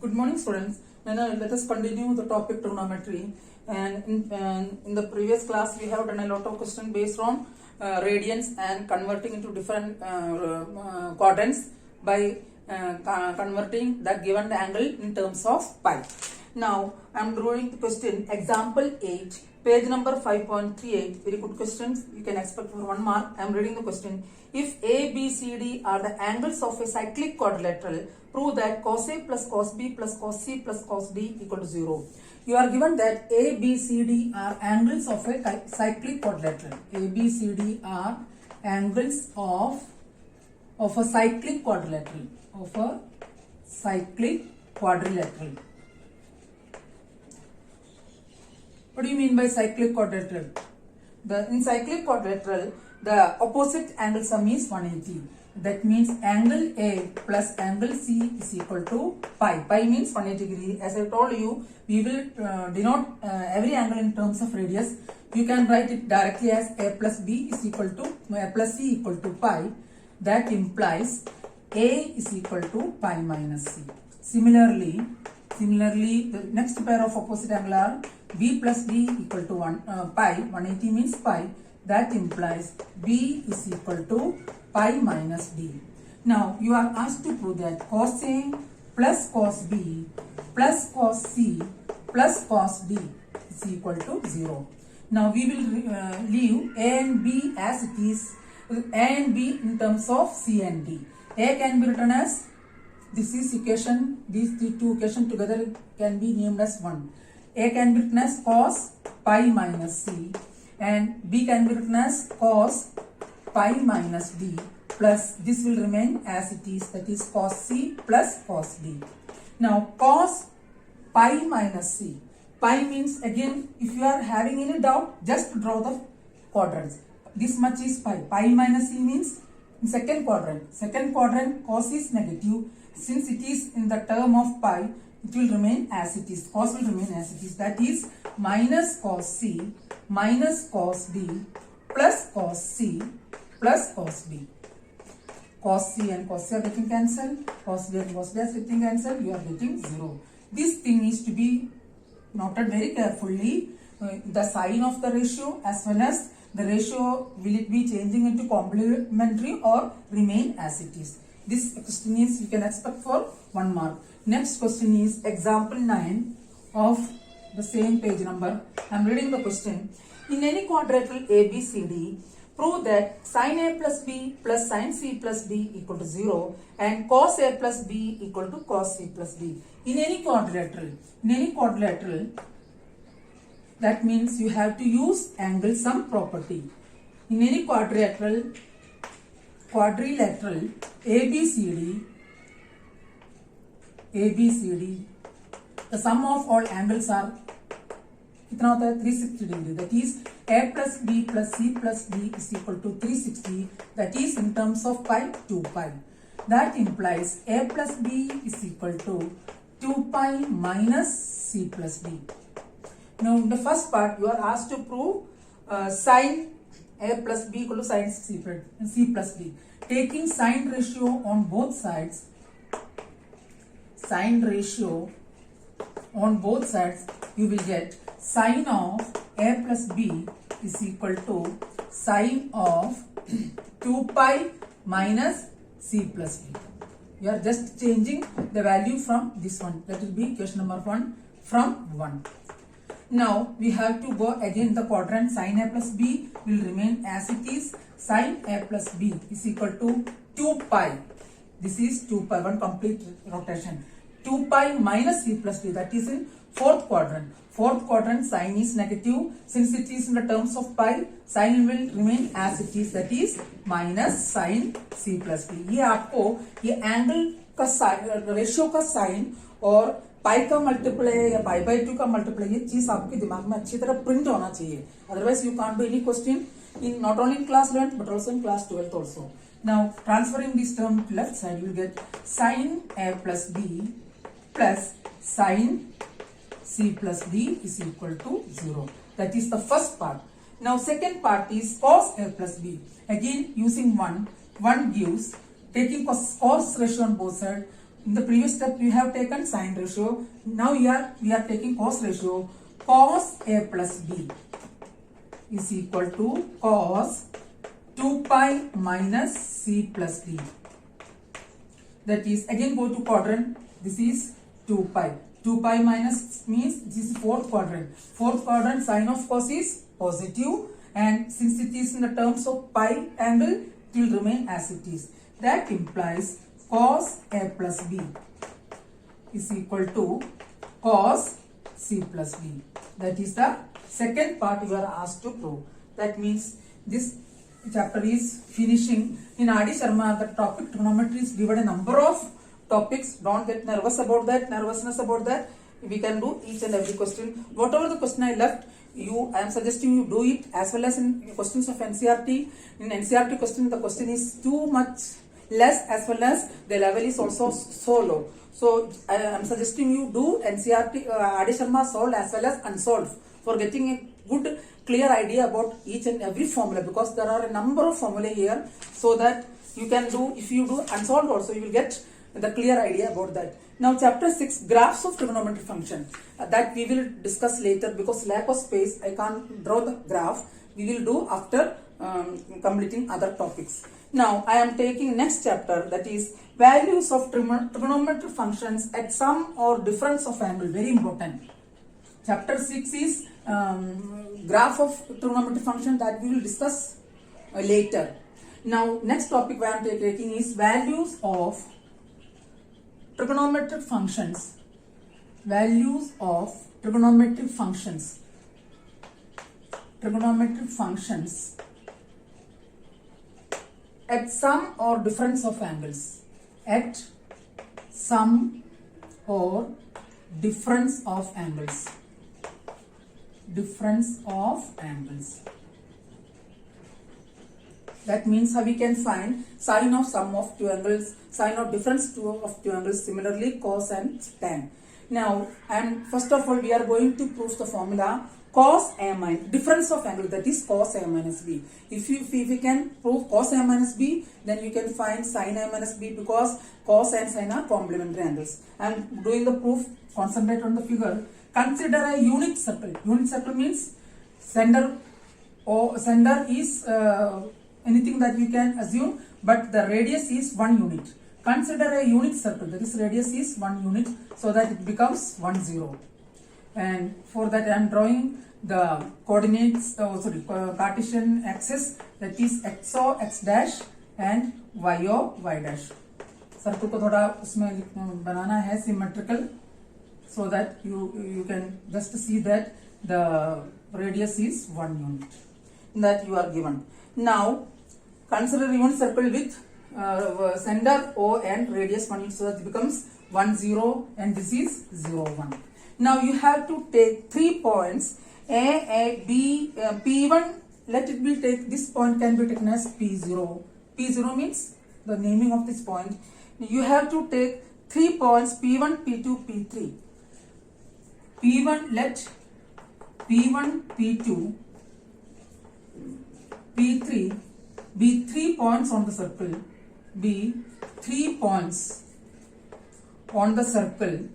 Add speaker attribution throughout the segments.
Speaker 1: Good morning, students. Now let us continue the topic trigonometry. And in the previous class, we have done a lot of questions based on radians and converting into different quadrants by converting the given angle in terms of pi. Now I am drawing the question example 8, page number 5.38. Very good questions. You can expect for 1 mark. I am reading the question. If A, B, C, D are the angles of a cyclic quadrilateral, prove that cos A plus cos B plus cos C plus cos D equal to 0. You are given that A, B, C, D are angles of a cyclic quadrilateral. A, B, C, D are angles of a cyclic quadrilateral. Of a cyclic quadrilateral. What do you mean by cyclic quadrilateral? In cyclic quadrilateral, the opposite angle sum is 180. That means angle A plus angle C is equal to pi. Pi means 180 degree. As I told you, we will denote every angle in terms of radius. You can write it directly as A plus B is equal to A plus C equal to pi. That implies A is equal to pi minus C. Similarly, the next pair of opposite angle are B plus D equal to pi. 180 means pi. That implies B is equal to pi minus D. Now you are asked to prove that cos A plus cos B plus cos C plus cos D is equal to 0. Now we will leave A and B as it is, A and B in terms of C and D. A can be written as, this is equation, these two equations together can be named as 1. A can be written as cos pi minus C and B can be written as cos pi minus D plus this will remain as it is, that is cos C plus cos D. Now cos pi minus C. Pi means, again, if you are having any doubt, just draw the quadrants. This much is pi. Pi minus C means in second quadrant. Second quadrant cos is negative. Since it is in the term of pi, it will remain as it is. Cos will remain as it is. That is minus cos C minus cos D plus cos C plus cos B. Cos C and cos C are getting cancelled. Cos B and cos D are getting cancelled. You are getting 0. This thing is to be noted very carefully. The sign of the ratio as well as the ratio, will it be changing into complementary or remain as it is. This question is, you can expect for 1 mark. Next question is example 9 of the same page number. I am reading the question. In any quadrilateral ABCD, prove that sin A plus B plus sin C plus D equal to 0 and cos A plus B equal to cos C plus D. In any quadrilateral, that means you have to use angle sum property. In any quadrilateral ABCD, the sum of all angles are 360 degree. That is A plus B plus C plus D is equal to 360. That is in terms of pi, 2 pi. That implies A plus B is equal to 2 pi minus C plus D. Now in the first part, you are asked to prove sin A plus B equal to sin C plus D. Taking sign ratio on both sides, you will get sin of A plus B is equal to sin of 2 pi minus C plus D. You are just changing the value from this one. That will be question number 1 from 1. Now we have to go again the quadrant. Sin A plus B will remain as it is. Sin A plus B is equal to 2 pi. This is 2 pi, one complete rotation. 2 pi minus C plus D, that is in fourth quadrant. Fourth quadrant sin is negative. Since it is in the terms of pi, sin will remain as it is, that is minus sin C plus D. ये आपको ये angle का ratio का sign और पाई का multiply या pi by 2 का multiply, ये चीज आपके दिमाग में अच्छी तरह प्रिंट होना चाहिए. Otherwise you can't do any question in not only in class 11th but also in class 12th also. Now transferring this term to left side, you will get sin A plus B plus sin C plus D is equal to 0. That is the first part. Now second part is cos A plus B. Again using 1 gives, taking cos ratio on both sides, In the previous step, we have taken sine ratio. Now here we are taking cos ratio. Cos A plus B is equal to cos 2 pi minus C plus D. That is, again go to quadrant. This is 2 pi. 2 pi minus means this is fourth quadrant. Fourth quadrant, sine of cos is positive, and since it is in the terms of pi angle, it will remain as it is. That implies cos A plus B is equal to cos C plus B. That is the second part you are asked to prove. That means this chapter is finishing. In R.D. Sharma, the topic trigonometry is given a number of topics. Don't get nervousness about that. We can do each and every question. Whatever the question I left, I am suggesting you do it, as well as in questions of NCERT. In NCERT question, the question is too much less, as well as the level is also so low. So I am suggesting you do NCERT, R.D. Sharma solved as well as unsolved, for getting a good clear idea about each and every formula, because there are a number of formulae here, so that you can do, if you do unsolved also, you will get the clear idea about that. Now chapter 6, graphs of trigonometric function, that we will discuss later, because lack of space I can't draw the graph. We will do after completing other topics. Now I am taking next chapter, that is values of trigonometric functions at sum or difference of angle. Very important. Chapter 6 is graph of trigonometric function, that we will discuss later. Now next topic I am taking is values of trigonometric functions. Values of trigonometric functions. Trigonometric functions at sum or difference of angles. At sum or difference of angles. Difference of angles. That means how we can find sine of sum of two angles, sine of difference of two angles, similarly cos and tan. Now, and first of all, we are going to prove the formula cos A minus, difference of angle, that is cos A minus B. If we can prove cos A minus B, then you can find sin A minus B, because cos and sin are complementary angles. And doing the proof, concentrate on the figure. Consider a unit circle. Unit circle means center is anything that you can assume, but the radius is 1 unit. Consider a unit circle, that is radius is 1 unit, so that it becomes 1 0. And for that I am drawing the coordinates, Cartesian axis, that is xo x dash and yo y dash. Circle को थोड़ा उसमें बनाना है symmetrical, so that you can just see that the radius is 1 unit that you are given. Now consider a unit circle with center O and radius 1 unit, so that it becomes 1 0 and this is 0 1. Now you have to take 3 points A, B, P1. Let it be this point can be taken as P0. P0 means the naming of this point. You have to take 3 points P1, P2, P3. P1, let P1, P2, P3 be 3 points on the circle. Be 3 points on the circle.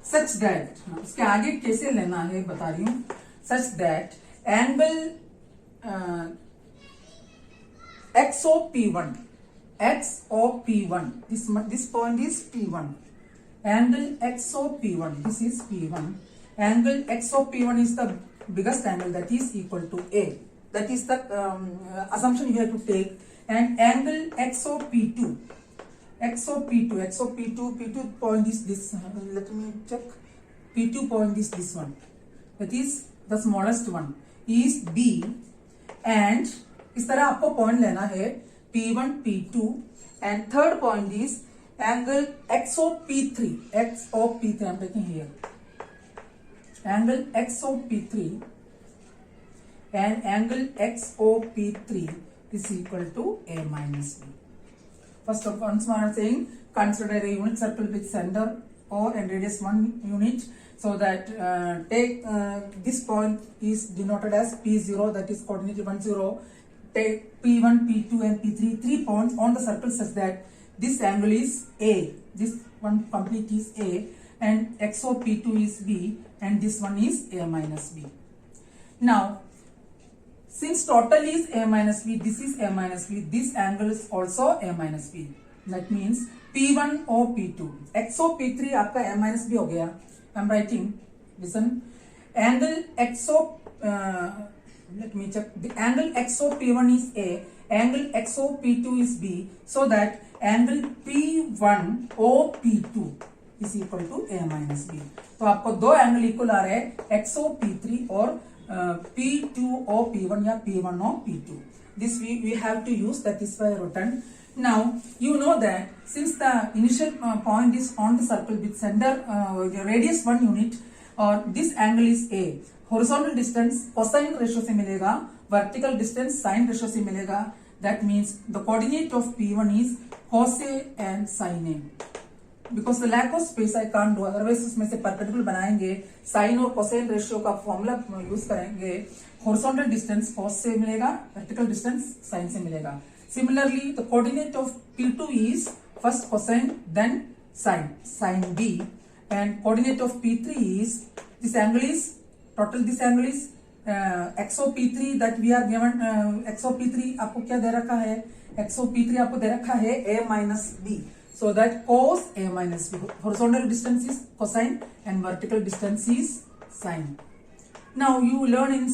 Speaker 1: Such that, इसके आगे कैसे लेना है बता रही हूँ. Such that angle XOP1, this point is P1. Angle XOP1, this is P1. Angle XOP1 is the biggest angle, that is equal to A. That is the assumption you have to take. And angle XOP2. P2 point is this. Let me check. P2 point is this one. That is the smallest one. Is B. And इस तरह आपको point लेना है P1, P2. And third point is angle XOP3. I'm taking here. Angle XOP3 and angle XOP3 is equal to A minus B. First of all, I am saying consider a unit circle with center O and radius 1 unit, so that take this point is denoted as P0, that is coordinate 1 0. Take P1, P2 and P3, 3 points on the circle such that this angle is A, this one complete is A, and XOP2 is B, and this one is A minus B. Now, since total is A minus B, this is A minus B, this angle is also A minus B. That means P1 O P2. XOP3 आपका A minus B हो गया. I'm writing, listen, angle let me check, the angle XOP1 is A, angle XOP2 is B, so that angle P1 OP2 is equal to A minus B. तो आपको दो angle equal आ रहे हैं XOP3 और P2OP1 या P1OP2. This we have to use, that is why I written. Now you know that since the initial point is on the circle with center radius 1 unit, और this angle is A, horizontal distance cosine ratio से मिलेगा, vertical distance sine ratio से मिलेगा. That means the coordinate of P1 is cos A and sin A. Because the lack of space I can't do, otherwise उसमें से perpendicular बनाएंगे, sin और cosine ratio का formula use करेंगे. Horizontal distance cos से मिलेगा, vertical distance sin से मिलेगा. Similarly, the coordinate of P2 is first cosine, then sin B, and coordinate of P3 is, this angle is, total this angle is XOP3 that we are given, XOP3 आपको क्या दे रखा है, XOP3 आपको दे रखा है A minus B, so that cos A minus B, horizontal distance is cosine and vertical distance is sine. Now you learn in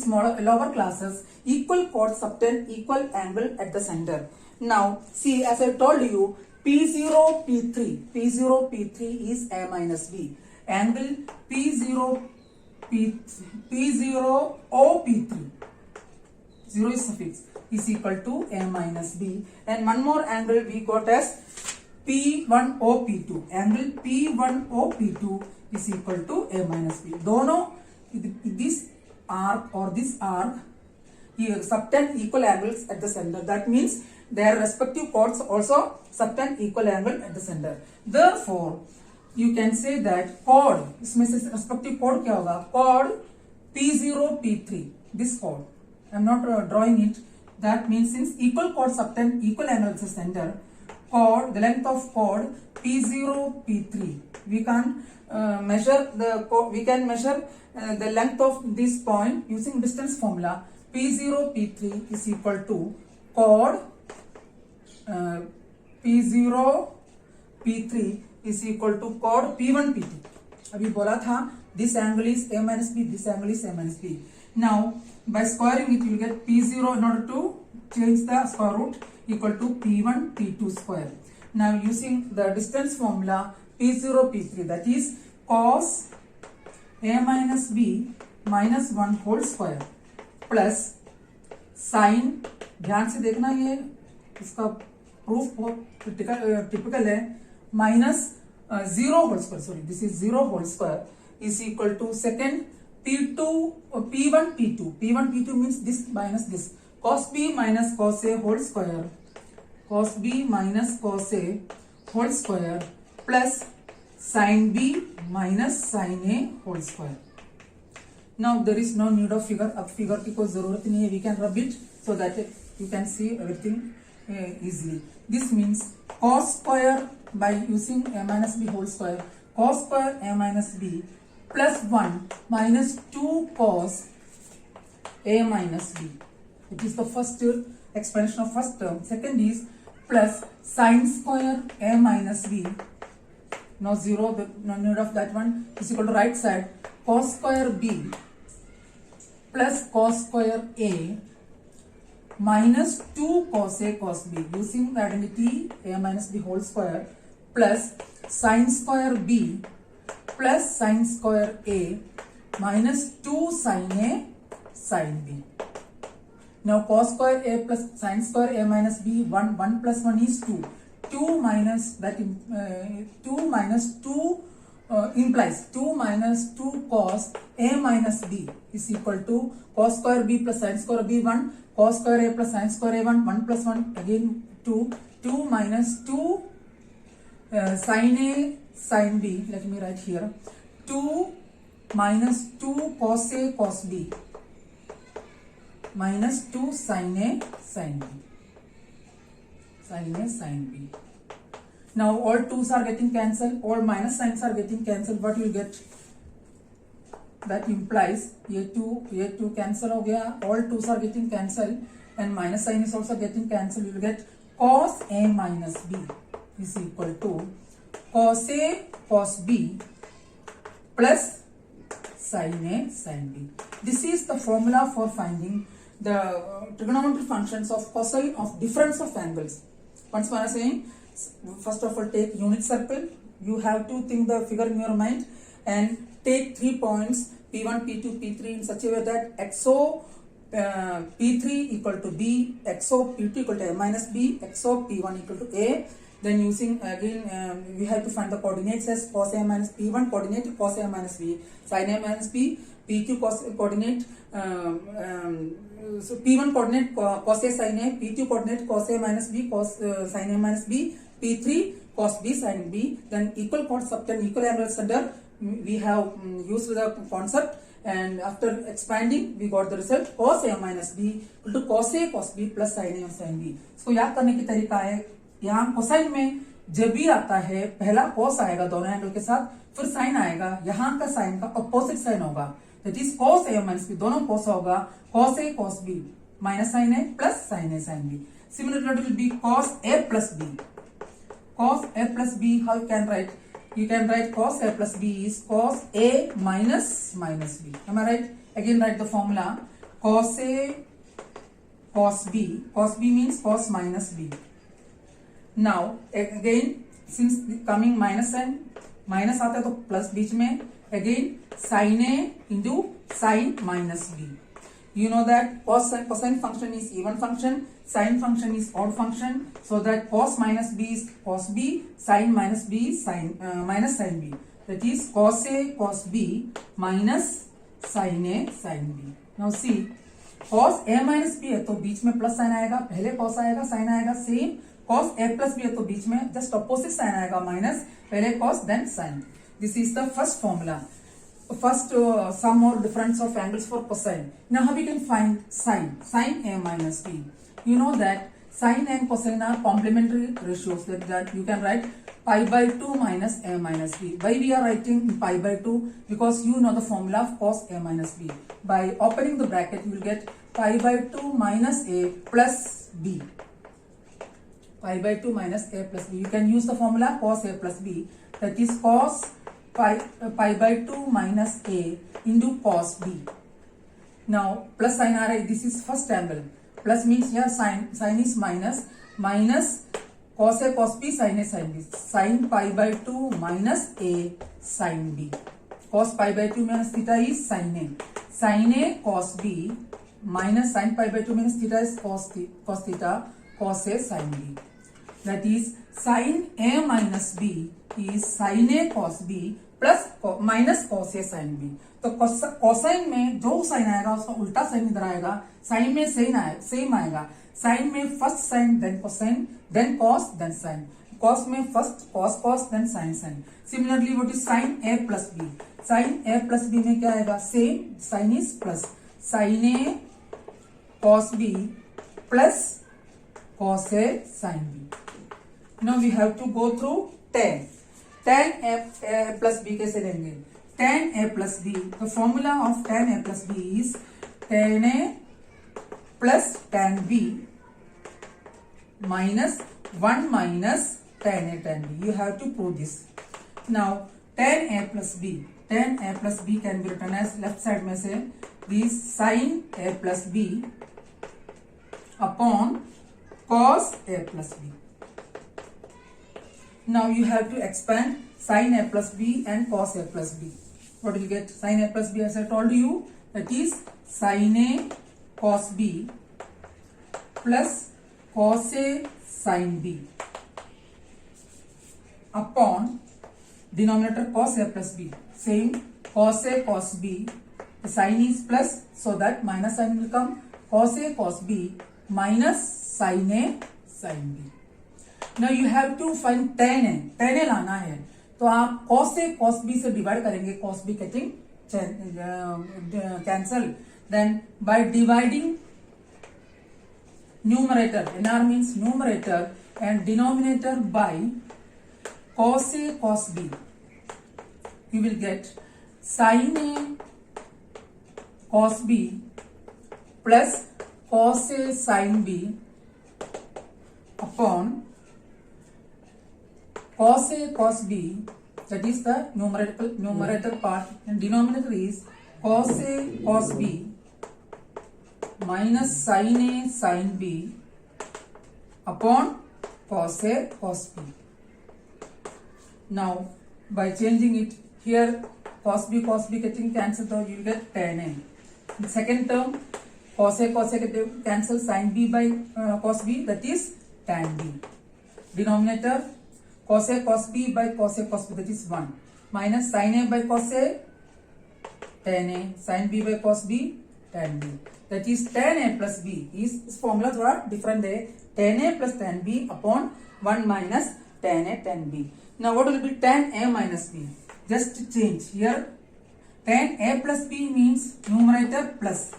Speaker 1: lower classes, equal chords subtend equal angle at the center. Now see, as I told you, P0 P3 is A minus B. Angle P0 OP3, 0 is suffix, is equal to A minus B. And one more angle we got as P1 OP2. Angle P1 OP2 is equal to A minus B. दोनों this arc or this arc here subtend equal angles at the center. That means their respective chords also subtend equal angle at the center. Therefore, you can say that chord, इसमें से respective chord क्या होगा? Chord P0 P3. This chord. I am not drawing it. That means since equal chords subtend equal angle at the center, chord, the length of chord P0 P3. We can measure the length of this point using distance formula. P0 P3 is equal to chord P0 P3 is equal to chord P1 P2. अभी बोला था this angle is A minus B, this angle is A minus B. Now by squaring it you will get P0 in order to change the square root equal to P1 P2 square. Now using the distance formula P0 P3, that is cos A minus B minus 1 whole square plus sin, ध्यान से देखना ये इसका proof बहुत typical है, minus 0 whole square, sorry this is 0 whole square is equal to second P1 P2 means this minus this, cos B minus cos A whole square, cos B minus cos A whole square plus sin B minus sin A whole square. Now there is no need of figure, अब figure की कोई जरूरत नहीं है, we can rub it so that you can see everything easily. This means cos square by using A minus B whole square, cos square A minus B plus 1 minus 2 cos A minus B. It is the first expansion of first term. Second is plus sin square A minus B. No zero, no need of that one, is equal to right side, cos square B plus cos square A minus 2 cos A cos B, using the identity A minus B whole square plus sin square B plus sin square A minus 2 sin A sin B. Now cos square A plus sin square A minus B, 1 plus 1 is 2. 2 minus that 2 minus 2 implies 2 minus 2 cos A minus B is equal to cos square B plus sin square B 1, cos square A plus sin square A 1 plus 1 again 2 minus 2 sin A sin B, let me write here, 2 minus 2 cos A cos B minus 2 sin A sin B, sin A sin B. Now all 2's are getting cancelled, all minus signs are getting cancelled. What you get? That implies ये two cancel हो गया, all 2's are getting cancelled and minus sign is also getting cancelled. You will get cos A minus B is equal to cos A cos B plus sin A sin B. This is the formula for finding the trigonometric functions of cosine of difference of angles. Once more I am saying, first of all take unit circle. You have to think the figure in your mind and take 3 points P1, P2, P3 in such a way that XO P3 equal to B, XO P2 equal to A minus B, XO P1 equal to A. Then using again we have to find the coordinates as cos A minus P1 coordinate cos A minus B, sin A minus B, P2 coordinate so P1 coordinate cos A sin A, P2 coordinate cos A minus B cos sin A minus B, P3 cos B sin B. Then equal chords subtend equal angles under we have used the concept, and after expanding we got the result cos A minus B equal to cos A cos B plus sin A sin B. इसको याद करने की तरीका है, यहाँ cosine में जब भी आता है पहला cos आएगा दोनों एंगल के साथ, फिर साइन आएगा, यहाँ का साइन का अपोजिट साइन होगा, that is cos A minus B, दोनों cos होगा cos A cos B minus sin A plus sin A sin B. Similarly it will be cos A plus B. Cos A plus B, how you can write? You can write cos A plus B is cos A minus B. Am I right? Again write the formula cos A cos B. Cos B means cos minus B. Now again since coming minus sign, minus आता है तो plus बीच में, again sin A into sin minus B. You know that cosine function is even function, sine function is odd function, so that cos minus B is cos B, sin minus B is minus sin B. That is cos A cos B minus sin A sin B. Now see, cos A minus B है तो बीच में plus sign आएगा, पहले cos आएगा sign आएगा, same cos A plus B है तो बीच में जस्ट अपोजिट साइन आएगा माइनस, पहले cos then sin. This is the first formula. First sum or difference of angles for cosine. Now how we can find sin A minus B? You know that sin and cosine are complementary ratios, that you can write pi by 2 minus A minus B. Why we are writing pi by 2? Because you know the formula of cos A minus B. By opening the bracket you will get pi by 2 minus A plus B. Pi by 2 minus A plus B. You can use the formula cos A plus B, that is cos pi by 2 minus A into cos B. Now plus sign आ रहा है, this is first angle. Plus means here sin is minus cos A cos B sin A sin B. Sin pi by 2 minus A sin B. Cos pi by 2 minus theta is sin A. Sin A cos B minus sin pi by 2 minus theta is cos theta cos A sin B. That is sin A minus B is sin A cos B plus minus cos A sin B. तो cosine में जो sign आएगा उसका उल्टा sign इधर आएगा, sine में same आएगा, साइन में first sine then cosine then cos then sine, cos में first cos then sine sine. Similarly what is sine A plus B? Sine A plus B में क्या आएगा? Same sine is plus sine A cos B plus cos A sin B. Now we have to go through tan. Tan A plus B कैसे लेंगे? Tan A plus B, the formula of tan A plus B is tan A plus tan B minus 1 minus tan A tan B. You have to prove this. Now tan A plus B can be written as left side में से this sin A plus B upon cos A plus B. Now you have to expand sin A plus B and cos A plus B. What will you get? Sin A plus B, as I told you, that is sin A cos B plus cos A sin B upon denominator cos A plus B. Same cos A cos B, the sign is plus, so that minus sign will come, cos A cos B minus sin A sin B. Now you have to find tan A लाना है तो आप cos A cos B से divide करेंगे, cos B getting cancel. Then by dividing numerator, NR means numerator, and denominator by cos A cos B. You will get sin A cos B plus cos A sin B upon cos A cos B, that is the numerator part, and denominator is cos A cos B minus sin A sin B upon cos A cos B. Now by changing it here, cos B getting cancelled out, you will get tan A. In second term, cos A getting cancelled, sin B by cos B, that is tan B. Denominator cos A cos B by cos A cos B, that is 1, minus sin A by cos A, tan A, sin B by cos B, tan B. That is tan A plus B. These formulas were different. Tan A plus tan B upon 1 minus tan A tan B. Now what will be tan A minus B? Just change here. Tan A plus B means numerator plus,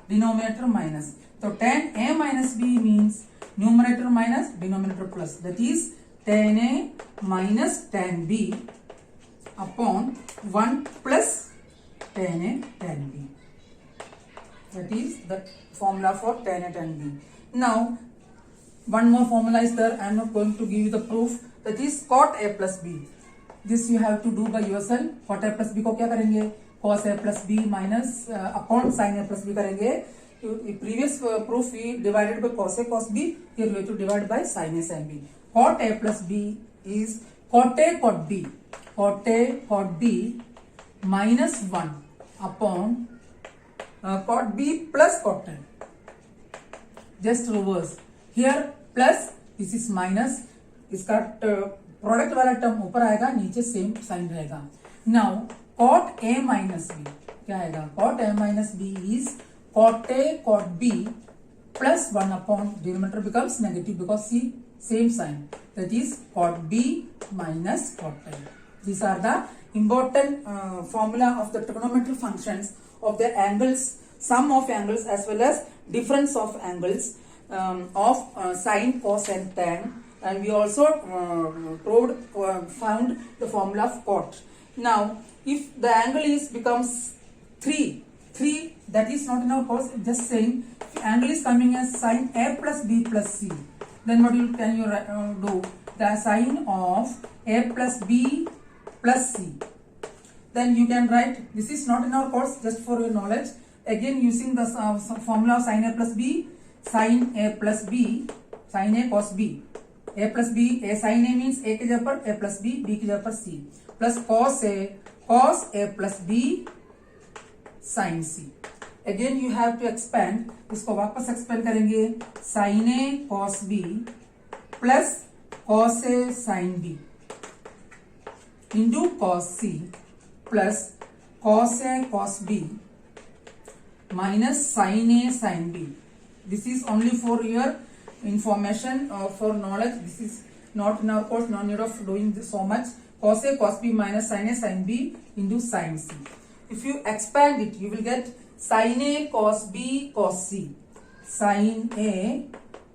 Speaker 1: denominator minus. So tan A minus B means numerator minus, denominator plus. That is tan A minus tan B upon 1 plus tan A tan B. That is the formula for tan A tan B. Now one more formula is there. I am not going to give you the proof. That is cot A plus B. This you have to do by yourself. Cot A plus B को क्या करेंगे? Cos A plus B minus upon sin A plus B करेंगे. Previous proof we divided by cos A cos B. Here we have to divide by sin A sin B. Cot A plus B is cot A cot B. Cot A cot B minus 1 upon cot B plus cot A. Just reverse. Here plus, this is minus. इसका product वाला term ऊपर आएगा, नीचे same sign रहेगा. Now cot A minus B क्या आएगा? Cot A minus B is cot A cot B plus 1 upon denominator becomes negative because see same sign, that is cot B minus cot A. These are the important formula of the trigonometric functions of the angles, sum of angles as well as difference of angles of sine, cos and tan. And we also found the formula of cot. Now, if the angle is becomes 3, that is not in our course. Just saying, if angle is coming as sine A plus B plus C. Then what can you do? The sine of A plus B plus C. Then you can write. This is not in our course. Just for your knowledge. Again, using the formula of sine A plus B, sine A plus B, sine A cos B. A plus B, A sin A means A की जगह पर A plus B, B की जगह पर C, plus cos A plus B sin C. Again you have to expand. इसको वापस expand करेंगे. Sin A cos B plus cos A sin B into cos C plus cos A cos B minus sin A sin B. This is only for your information for knowledge. This is not in our course, no need of doing this so much. Cos A cos B minus sin A sin B into sin C. If you expand it, you will get sin A cos B cos C, sin A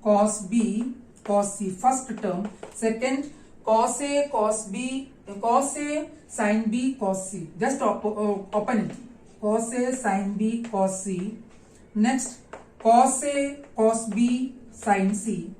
Speaker 1: cos B cos C, first term. Second, cos A cos B cos A sin B cos C. Just open it. Cos A sin B cos C. Next, cos A cos B sin C,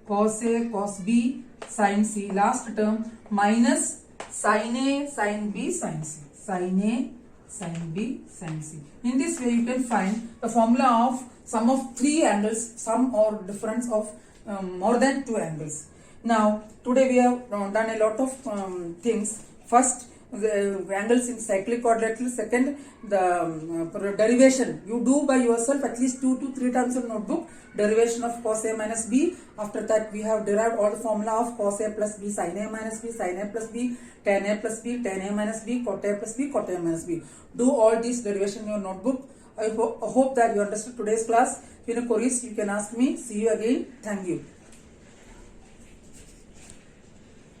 Speaker 1: cos A cos B sin C, last term minus sin A sin B sin C, sin A sin B sin C. In this way you can find the formula of sum of 3 angles, sum or difference of more than 2 angles. Now today we have done a lot of things. First, the angles in cyclic quadrilateral. Second, the derivation you do by yourself at least 2 to 3 times in notebook. Derivation of cos A minus B. After that we have derived all the formula of cos A plus B, sin A minus B, sin A plus B, tan A plus B, tan A minus B, cot A plus B, cot A minus B. Do all these derivation in your notebook. I hope that you understood today's class. If you have queries, you can ask me. See you again. Thank you.